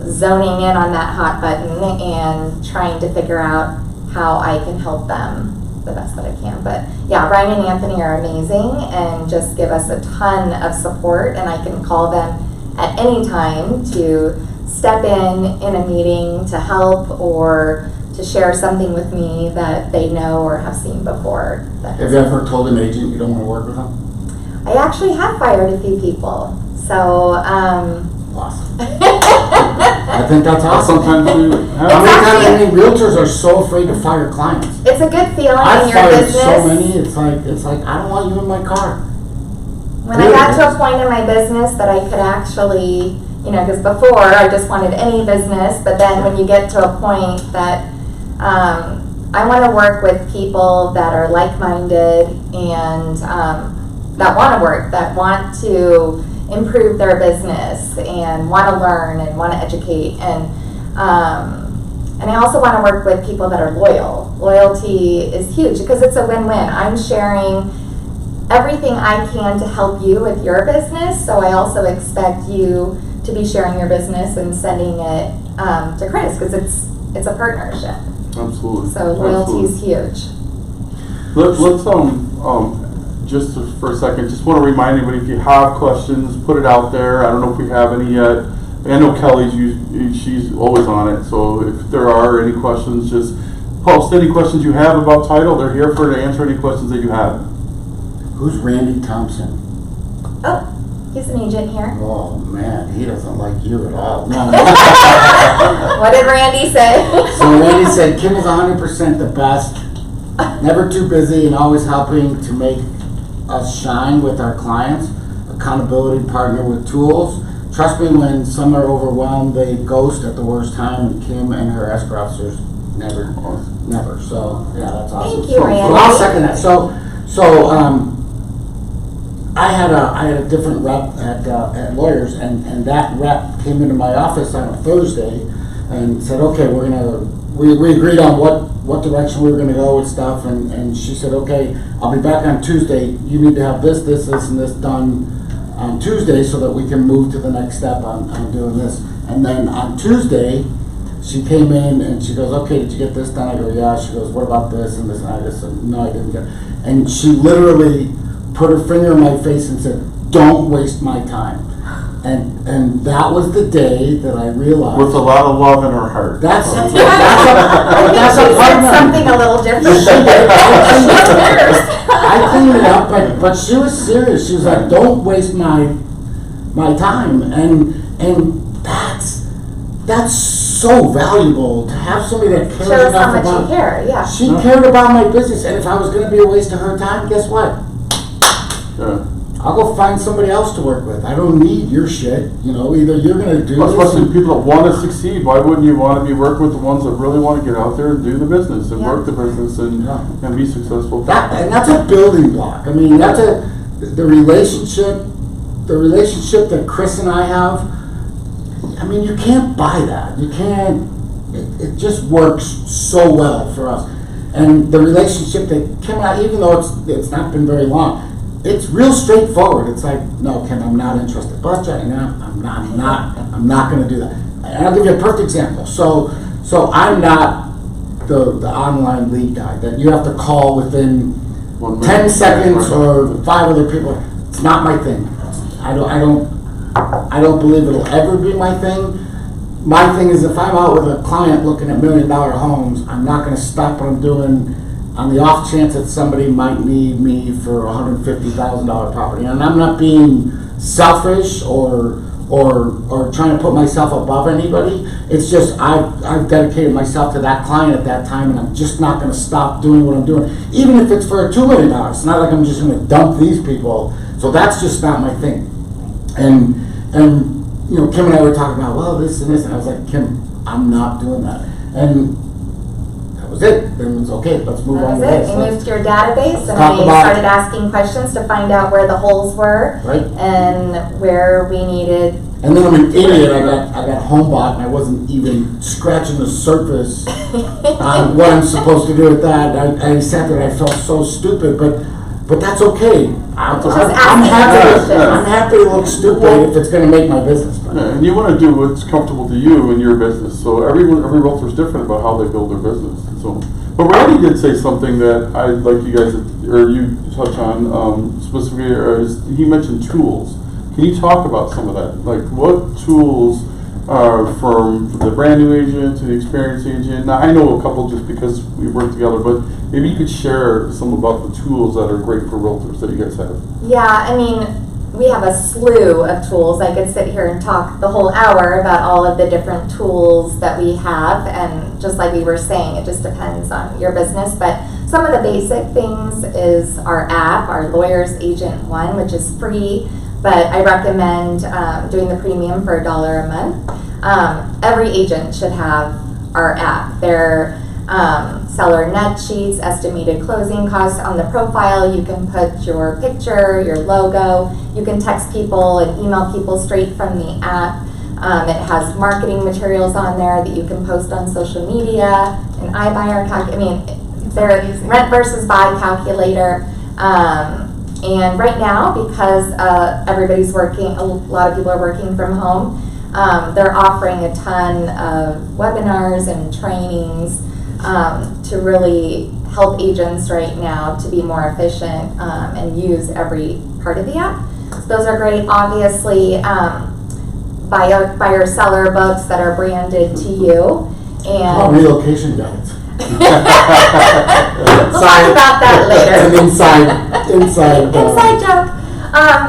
zoning in on that hot button and trying to figure out how I can help them the best that I can. But yeah, Ryan and Anthony are amazing and just give us a ton of support, and I can call them at any time to step in a meeting to help or to share something with me that they know or have seen before. Have you ever told an agent you don't want to work with them? I actually have fired a few people, so Awesome. I think that's awesome. Sometimes you How have. many realtors are so afraid to fire clients? it's a good feeling I've in your fired business. so many, it's like, I don't want you in my car. When I got to a point in my business that I could actually, because before I just wanted any business, but then when you get to a point that I want to work with people that are like-minded and that want to work, that want to improve their business and want to learn and want to educate, and I also want to work with people that are loyal. Loyalty is huge because it's a win-win. I'm sharing everything I can to help you with your business, so I also expect you to be sharing your business and sending it to Chris, because it's a partnership. Absolutely. So loyalty is huge. Let's just for a second, just want to remind anybody, if you have questions, put it out there. I don't know if we have any yet. I know Kelly's, she's always on it, so if there are any questions, just post any questions you have about title. They're here to answer any questions that you have. Who's Randy Thompson? Oh, he's an agent here. Oh man, he doesn't like you at all. No. What did Randy say? So Randy said Kim is 100% the best, never too busy and always helping to make us shine with our clients, accountability partner with tools. Trust me, when some are overwhelmed, they ghost at the worst time, and Kim and her escrow officers never. So yeah, that's awesome. Thank you, Randy. So I'll second that. So I had a different rep at Lawyers, and that rep came into my office on a Thursday and said, okay, we agreed on what direction we were gonna go with stuff, and she said, okay, I'll be back on Tuesday. You need to have this, and this done on Tuesday so that we can move to the next step on doing this. And then on Tuesday, she came in and she goes, okay, did you get this done? I go, yeah. She goes, what about this and this? And I just said, no, I didn't get it. And she literally put her finger in my face and said, don't waste my time. And that was the day that I realized. With a lot of love in her heart. That's a I think she said something a little different. I cleaned it up, but she was serious. She was like, don't waste my time. And that's so valuable to have somebody that cares Shows enough how much about. you care, yeah. She cared about my business, and if I was going to be a waste of her time, guess what? Yeah. I'll go find somebody else to work with. I don't need your shit. Either you're going to do this. Especially people that want to succeed. Why wouldn't you want to be working with the ones that really want to get out there and do the business and work the business and be successful? And that's a building block. I mean, that's the relationship that Chris and I have. I mean, you can't buy that. You can't. It just works so well for us. And the relationship that Kim and I, even though it's not been very long, it's real straightforward. It's like, no, Kim, I'm not interested. But I'm not going to do that. And I'll give you a perfect example. So I'm not the online lead guy that you have to call within 10 seconds or 5 other people. It's not my thing. I don't believe it'll ever be my thing. My thing is, if I'm out with a client looking at $1 million homes, I'm not going to stop what I'm doing on the off chance that somebody might need me for a $150,000 property. And I'm not being selfish or trying to put myself above anybody. It's just I've dedicated myself to that client at that time, and I'm just not going to stop doing what I'm doing, even if it's for $2 million. It's not like I'm just going to dump these people. So that's just not my thing. And Kim and I were talking about, well, this and this, and I was like, Kim, I'm not doing that. And that was it. Then it was okay, let's move on to this. You moved to your database, and we started asking questions to find out where the holes were, and where we needed. And then I'm an idiot. I got HomeBot, and I wasn't even scratching the surface on what I'm supposed to do with that. I sat there and I felt so stupid, but that's okay. I'm happy to look stupid if it's going to make my business better. Yeah, and you want to do what's comfortable to you in your business. So every realtor is different about how they build their business. So, but Randy did say something that I'd like you guys you touch on specifically. He mentioned tools. Can you talk about some of that? Like what tools from the brand new agent to the experienced agent? Now I know a couple just because we work together, but maybe you could share some about the tools that are great for realtors that you guys have. Yeah, I mean, we have a slew of tools. I could sit here and talk the whole hour about all of the different tools that we have, and just like we were saying, it just depends on your business. But some of the basic things is our app, our Lawyers Agent One, which is free, but I recommend doing the premium for $1 a month. Every agent should have our app. Their seller net sheets, estimated closing costs on the profile. You can put your picture, your logo. You can text people and email people straight from the app. It has marketing materials on there that you can post on social media, an iBuyer their rent versus buy calculator. And right now, because everybody's working, a lot of people are working from home, they're offering a ton of webinars and trainings to really help agents right now to be more efficient and use every part of the app. So those are great. Obviously, buyer seller books that are branded to you. And relocation guides. We'll talk about that later. An inside joke.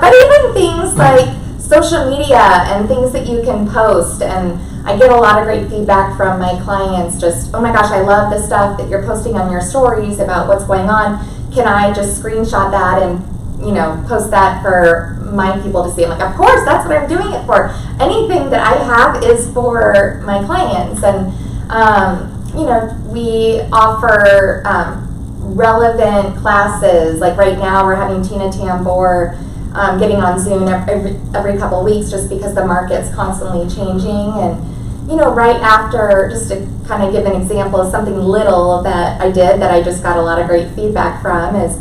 But even things like social media and things that you can post, and I get a lot of great feedback from my clients, just, oh my gosh, I love the stuff that you're posting on your stories about what's going on. Can I just screenshot that and, post that for my people to see? I'm like, of course, that's what I'm doing it for. Anything that I have is for my clients. And, we offer relevant classes. Like right now we're having Tina Tambor getting on Zoom every couple of weeks, just because the market's constantly changing. And right after, just to kind of give an example of something little that I did that I just got a lot of great feedback from, is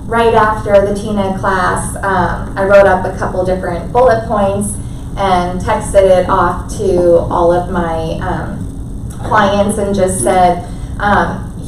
right after the Tina class, I wrote up a couple different bullet points and texted it off to all of my clients and just said,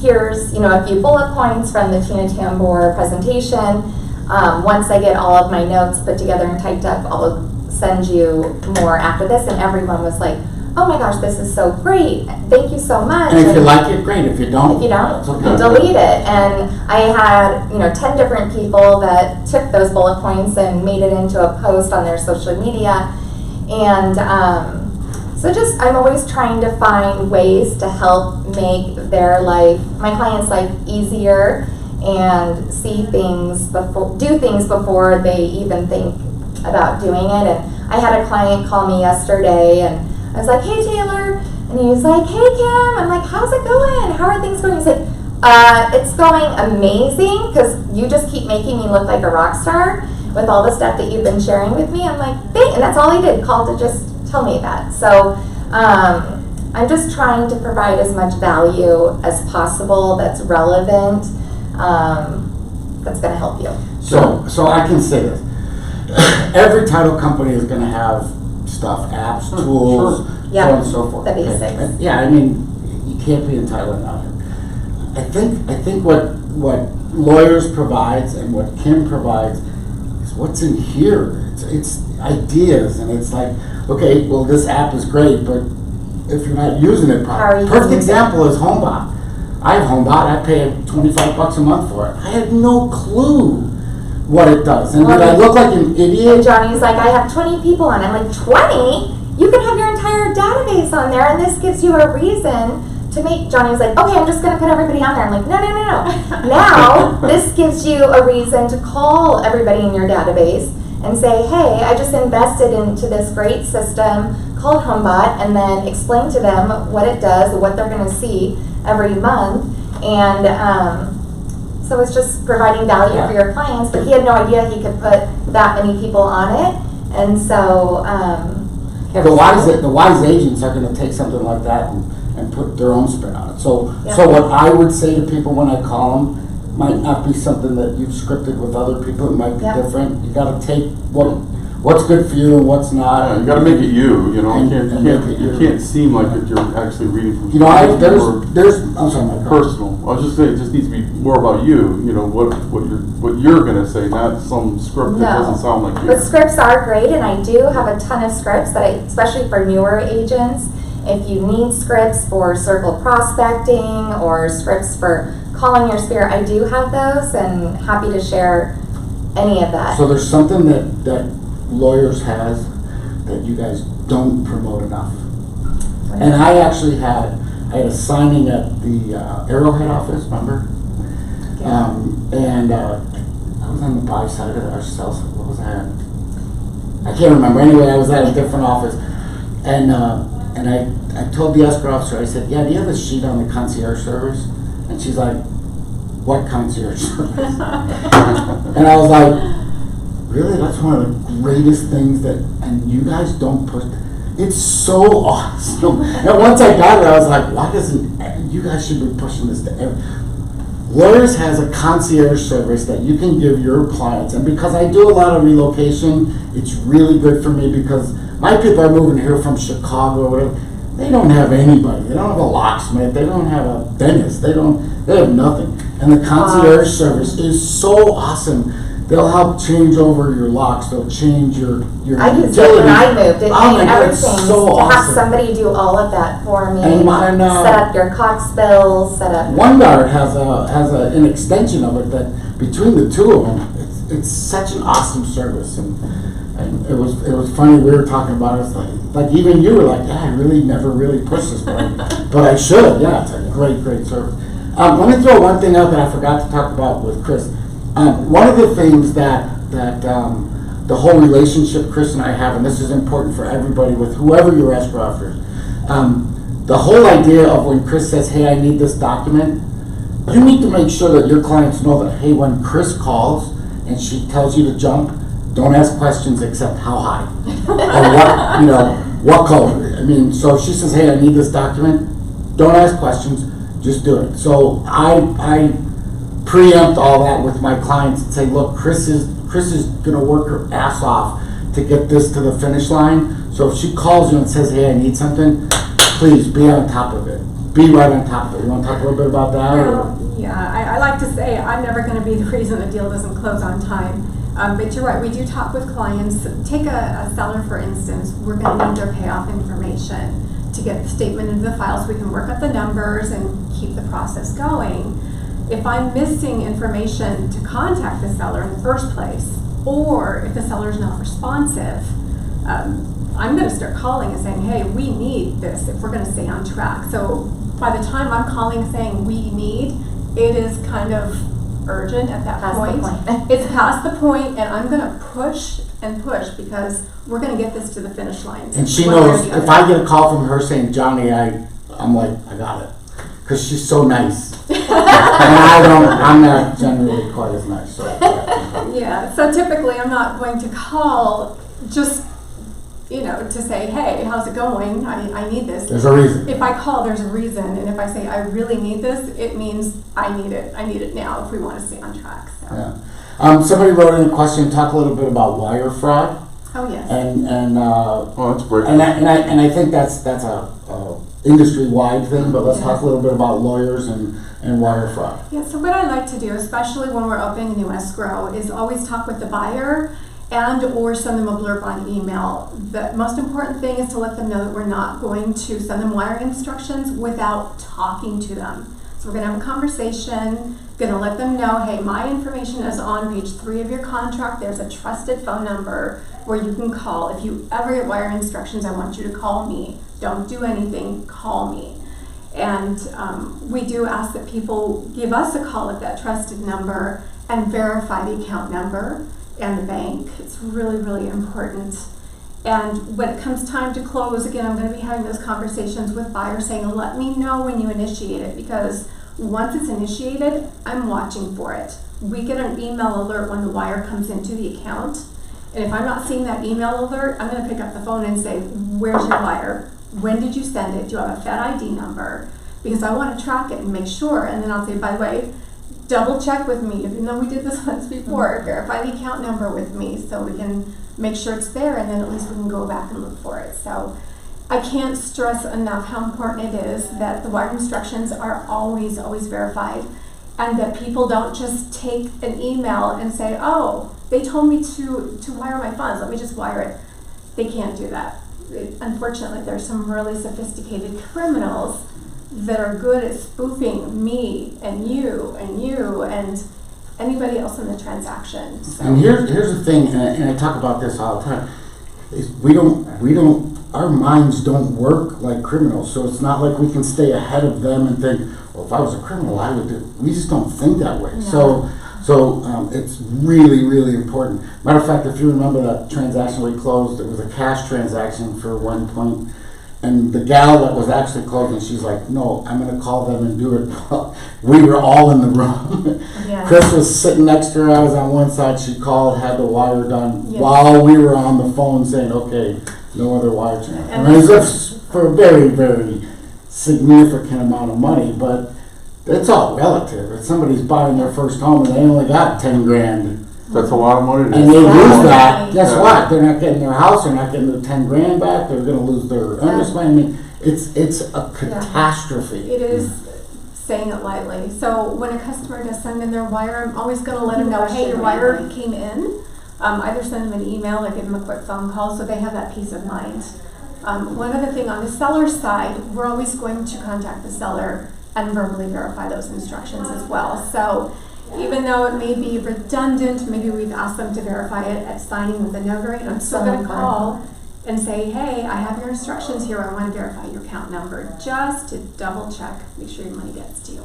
here's a few bullet points from the Tina Tambor presentation. Once I get all of my notes put together and typed up, I'll send you more after this. And everyone was like, oh my gosh, this is so great. Thank you so much. And if you like it, great. If you don't, okay. Delete it. And I had, 10 different people that took those bullet points and made it into a post on their social media. And so I'm always trying to find ways to help make my clients' life easier, and do things before they even think about doing it. And I had a client call me yesterday, and I was like, hey Taylor, and he was like, hey Kim. I'm like, how's it going? How are things going? He's like, it's going amazing, because you just keep making me look like a rock star with all the stuff that you've been sharing with me. I'm like, thanks. And that's all he did, called to just tell me that. So I'm just trying to provide as much value as possible that's relevant, that's going to help you. So I can say this. Every title company is going to have stuff, apps, tools, so on and so forth. The basics. And, you can't be entitled now. I think what lawyers provides and what Kim provides is what's in here. It's ideas, and it's like, okay, well, this app is great, but if you're not using it properly. Perfect example is HomeBot. I have HomeBot. I pay $25 a month for it. I had no clue what it does. And did I look like an idiot? And Johnny's like, I have 20 people on. I'm like, 20? You can have your entire database on there, and this gives you a reason to make. Johnny's like, okay, I'm just going to put everybody on there. I'm like, no. Now, this gives you a reason to call everybody in your database and say, hey, I just invested into this great system called HomeBot, and then explain to them what it does, what they're going to see every month. And so it's just providing value for your clients, but he had no idea he could put that many people on it. And so the wise agents are going to take something like that and put their own spin on it. So what I would say to people when I call them might not be something that you've scripted with other people. It might be different. You got to take what's good for you and what's not. Yeah, you got to make it you. You can't seem like that you're actually reading from. There's. I'm sorry, Mike. Personal. I was just saying, it just needs to be more about you. What you're gonna say, not some script that doesn't sound like you. But scripts are great, and I do have a ton of scripts especially for newer agents. If you need scripts for circle prospecting or scripts for calling your sphere, I do have those, and happy to share any of that. So there's something that lawyers has that you guys don't promote enough. And I had a signing at the Arrowhead office, remember? And I was on the buy side of our sales. What was that? I can't remember. Anyway, I was at a different office, and I told the escrow officer, I said, yeah, do you have a sheet on the concierge service? And she's like, what concierge service? And I was like, really? That's one of the greatest things and you guys don't push. It's so awesome. And once I got it, I was like, why doesn't, you guys should be pushing this to every. Lawyers has a concierge service that you can give your clients. And because I do a lot of relocation, it's really good for me because my people are moving here from Chicago or whatever. They don't have anybody. They don't have a locksmith. They don't have a dentist. They have nothing. And the concierge service is so awesome. They'll help change over your locks. They'll change your I used it when I moved. It made everything. So to have awesome. somebody do all of that for me. And mine, set up your Cox bills, set up. One guard has an extension of it that between the two of them, it's such an awesome service. And it was funny. We were talking about it. It's like even you were like, yeah, I really never really pushed this, but I should. Yeah, it's a great service. Let me throw one thing out that I forgot to talk about with Chris. One of the things that the whole relationship Chris and I have, and this is important for everybody with whoever your escrow officer is, the whole idea of when Chris says, hey, I need this document, you need to make sure that your clients know that, hey, when Chris calls and she tells you to jump, don't ask questions except how high or what color. I mean, so if she says, hey, I need this document, don't ask questions, just do it. So I preempt all that with my clients and say, look, Chris is gonna work her ass off to get this to the finish line. So if she calls you and says, hey, I need something, please be on top of it. Be right on top of it. You want to talk a little bit about that? Well, yeah, I like to say I'm never going to be the reason the deal doesn't close on time. But you're right, we do talk with clients. Take a seller, for instance. We're going to need their payoff information to get the statement into the file so we can work up the numbers and keep the process going. If I'm missing information to contact the seller in the first place, or if the seller is not responsive, I'm going to start calling and saying, hey, we need this if we're going to stay on track. So by the time I'm calling saying we need, it is kind of urgent at that point. It's past the point, and I'm going to push and push because we're going to get this to the finish line. And she knows if I get a call from her saying, Johnny, I'm like, I got it. Because she's so nice. And I'm not generally quite as nice. So, yeah, so typically I'm not going to call just, to say, hey, how's it going? I need this. There's a reason. If I call, there's a reason. And if I say I really need this, it means I need it. I need it now if we want to stay on track. So. Yeah. Somebody wrote in a question, talk a little bit about wire fraud. Oh, yes. And that's great. And I think that's a industry-wide thing, but let's talk a little bit about lawyers and wire fraud. Yeah, so what I like to do, especially when we're opening a new escrow, is always talk with the buyer and or send them a blurb on email. The most important thing is to let them know that we're not going to send them wiring instructions without talking to them. So we're going to have a conversation, going to let them know, hey, my information is on page 3 of your contract. There's a trusted phone number where you can call. If you ever get wiring instructions, I want you to call me. Don't do anything, call me. And we do ask that people give us a call at that trusted number and verify the account number and the bank. It's really, really important. And when it comes time to close, again, I'm going to be having those conversations with buyers saying, let me know when you initiate it, because once it's initiated, I'm watching for it. We get an email alert when the wire comes into the account. And if I'm not seeing that email alert, I'm going to pick up the phone and say, where's your wire? When did you send it? Do you have a Fed ID number? Because I want to track it and make sure. And then I'll say, by the way, double check with me. Even though we did this once before, verify the account number with me so we can make sure it's there, and then at least we can go back and look for it. So I can't stress enough how important it is that the wire instructions are always, always verified, and that people don't just take an email and say, oh, they told me to wire my funds, let me just wire it. They can't do that. Unfortunately, there's some really sophisticated criminals that are good at spoofing me and you and anybody else in the transaction. So. And here's the thing, and I talk about this all the time, is our minds don't work like criminals, so it's not like we can stay ahead of them and think, well, if I was a criminal, I would do. We just don't think that way. No. So it's really, really important. Matter of fact, if you remember that transaction we closed, it was a cash transaction for one point, and the gal that was actually closing, she's like, no, I'm going to call them and do it. We were all in the room. Yeah. Chris was sitting next to her. I was on one side. She called, had the wire done while we were on the phone saying, okay, no other wire transfer. And it was for a very, very significant amount of money, but it's all relative. If somebody's buying their first home and they only got 10 grand, that's a lot of money. And they lose that, guess what? They're not getting their house, they're not getting their 10 grand back, they're going to lose their earnest money. I mean, It's a catastrophe. It is, saying it lightly. So when a customer does send in their wire, I'm always going to let them know, hey, your wire came in. Either send them an email or give them a quick phone call so they have that peace of mind. One other thing, on the seller's side, we're always going to contact the seller and verbally verify those instructions as well. So even though it may be redundant, maybe we've asked them to verify it at signing with a notary, I'm still going to call and say, hey, I have your instructions here, I want to verify your account number, just to double check, make sure your money gets to you.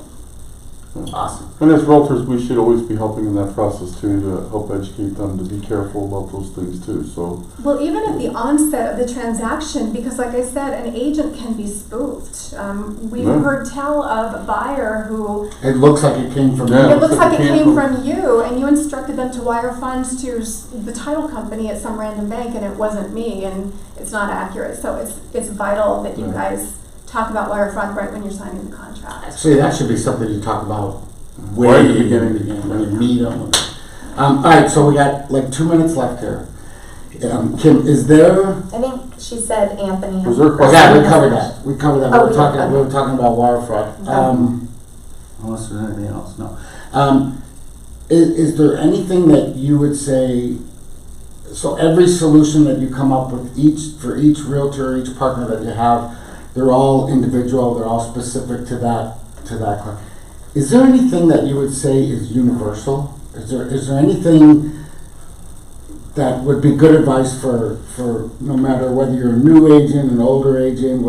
Awesome. And as realtors, we should always be helping in that process too, to help educate them to be careful about those things too, so. Well, even at the onset of the transaction, because like I said, an agent can be spoofed. We've heard tell of a buyer who... It looks like it came from you. It looks like it came from you, and you instructed them to wire funds to the title company at some random bank, and it wasn't me, and it's not accurate. So it's vital that you guys talk about wire fraud right when you're signing the contract. Actually, that should be something you talk about way Right at in the beginning. when you meet them. All right, so we got like 2 minutes left here. Kim, is there? I think she said Anthony. Was there a Oh, question? yeah, we covered that. We covered that. Oh, We were talking about wire fraud. Unless there's anything else, no. Is there anything that you would say? So every solution that you come up with, for each realtor, each partner that you have, they're all individual. They're all specific to that client. Is there anything that you would say is universal? Is there anything that would be good advice for no matter whether you're a new agent, an older agent,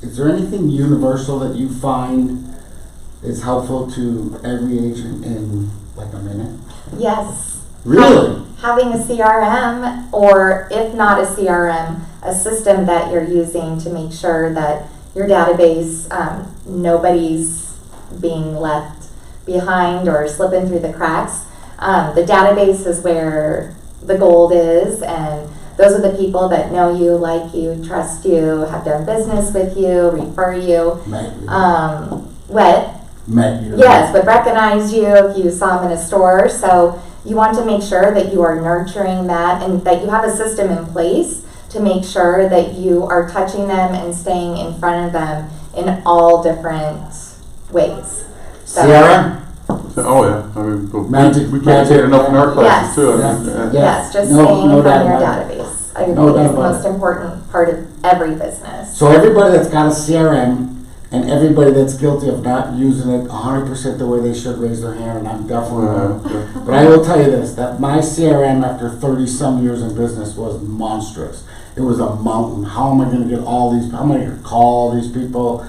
is there anything universal that you find is helpful to every agent in like a minute? Yes. Really? Having a CRM, or if not a CRM, a system that you're using to make sure that your database, nobody's being left behind or slipping through the cracks. The database is where the gold is, and those are the people that know you, like you, trust you, have done business with you, refer you. Met you. What? Met you. Yes, would recognize you if you saw them in a store. So you want to make sure that you are nurturing that and that you have a system in place to make sure that you are touching them and staying in front of them in all different ways. So, CRM? Oh yeah, I mean, Magic- we can't say it enough in our Yes. classes too. I mean, Yeah. yes, just No- staying no in front doubt of your about it. database. I think No is doubt the about most it. important part of every business. So everybody that's got a CRM and everybody that's guilty of not using it 100% the way they should raise their hand, and I'm definitely not. But I will tell you this, that my CRM after 30 some years in business was monstrous. It was a mountain. How am I going to get how am I going to call these people?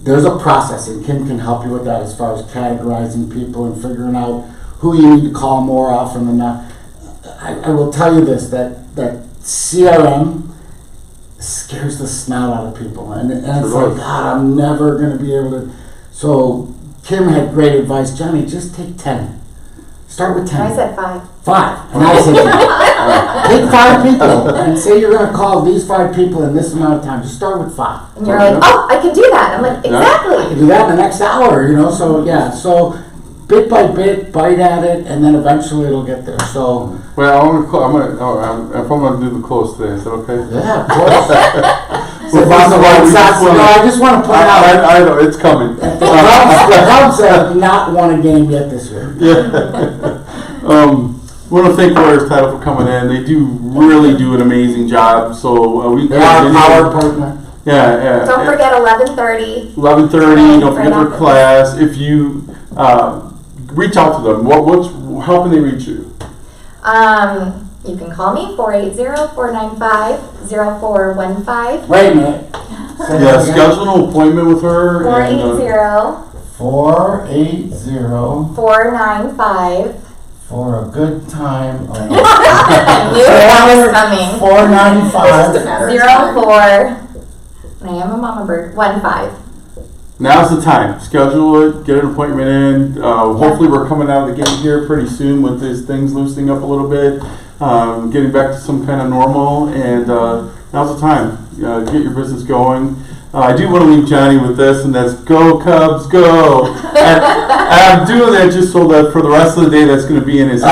There's a process, and Kim can help you with that as far as categorizing people and figuring out who you need to call more often than not. I will tell you this, that CRM scares the snot out of people, and it's like, God, I'm never going to be able to. So Kim had great advice. Johnny, just take 10. Start with 10. I said 5. 5. And I said, take 5 people and say you're going to call these 5 people in this amount of time. Just start with 5. And you're like, oh, I can do that. I'm like, exactly. I can do that in the next hour, So yeah, so bit by bit, bite at it, and then eventually it'll get there. So well, if I'm gonna do the close today, is that okay? yeah, of course. So on the White Sox, I just want to point out. I know it's coming. The Cubs have not won a game yet this year. Yeah. We want to thank Lawyers Title for coming in. They really do an amazing job. So we They are our partner. Yeah. Don't forget 11:30. 11:30. Don't forget their class. If you reach out to them, how can they reach you? You can call me 480-495-0415. Wait a minute. Yeah, schedule an appointment with her. 480 480 495 for a good time. I knew that was coming. 495 04. I am a mama bird. 15. Now's the time. Schedule it. Get an appointment in. Hopefully, we're coming out of the gate here pretty soon with these things loosening up a little bit, getting back to some kind of normal. And now's the time. Get your business going. I do want to leave Johnny with this, and that's "Go Cubs, go!" and I'm doing that just so that for the rest of the day, that's going to be in his.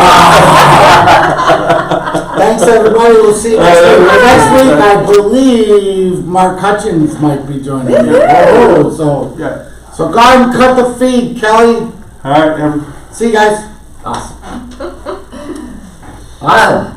Thank Thanks, everybody. We'll see you next week. Next week, I believe Mark Hutchins might be joining me. So go ahead and cut the feed, Kelly. All right. See you guys. Awesome. Awesome.